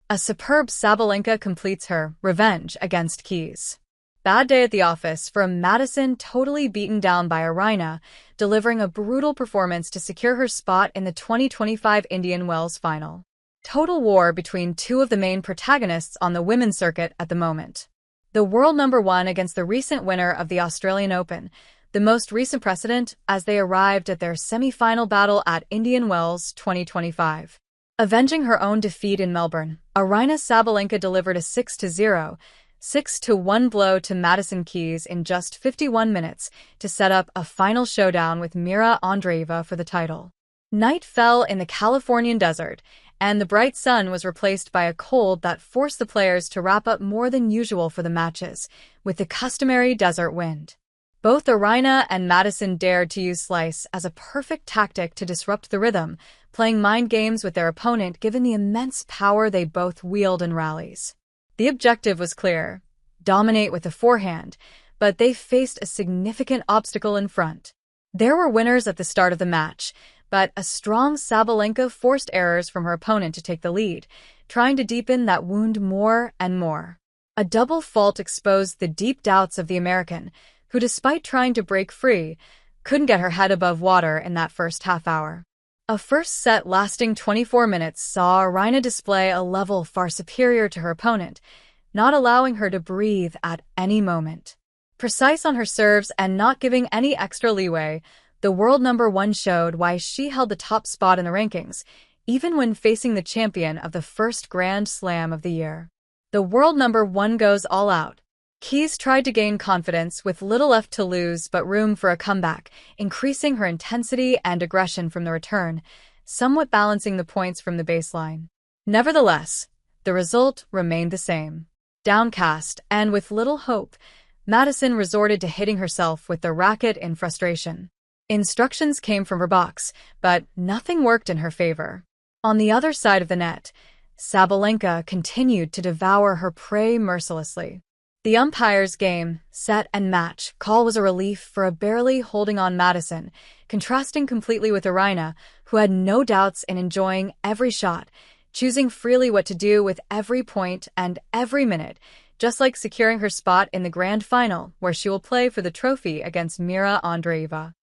A superb Sabalenka completes her revenge against Keys. Bad day at the office for Madison, totally beaten down by Aryna, delivering a brutal performance to secure her spot in the 2025 Indian Wells final. Total war between two of the main protagonists on the women's circuit at the moment. The world number one against the recent winner of the Australian Open, the most recent precedent as they arrived at their semi-final battle at Indian Wells 2025. Avenging her own defeat in Melbourne, Aryna Sabalenka delivered a 6-0, 6-1 blow to Madison Keys in just 51 minutes to set up a final showdown with Mira Andreeva for the title. Night fell in the Californian desert, and the bright sun was replaced by a cold that forced the players to wrap up more than usual for the matches, with the customary desert wind. Both Aryna and Madison dared to use slice as a perfect tactic to disrupt the rhythm, playing mind games with their opponent given the immense power they both wield in rallies. The objective was clear: dominate with the forehand, but they faced a significant obstacle in front. There were winners at the start of the match, but a strong Sabalenka forced errors from her opponent to take the lead, trying to deepen that wound more and more. A double fault exposed the deep doubts of the American, who, despite trying to break free, couldn't get her head above water in that first half hour. A first set lasting 24 minutes saw Aryna display a level far superior to her opponent, not allowing her to breathe at any moment. Precise on her serves and not giving any extra leeway, the world number one showed why she held the top spot in the rankings, even when facing the champion of the first Grand Slam of the year. The world number one goes all out. Keys tried to gain confidence with little left to lose but room for a comeback, increasing her intensity and aggression from the return, somewhat balancing the points from the baseline. Nevertheless, the result remained the same. Downcast and with little hope, Madison resorted to hitting herself with the racket in frustration. Instructions came from her box, but nothing worked in her favor. On the other side of the net, Sabalenka continued to devour her prey mercilessly. The umpire's game, set, and match call was a relief for a barely holding on Madison, contrasting completely with Aryna, who had no doubts in enjoying every shot, choosing freely what to do with every point and every minute, just like securing her spot in the grand final, where she will play for the trophy against Mira Andreeva.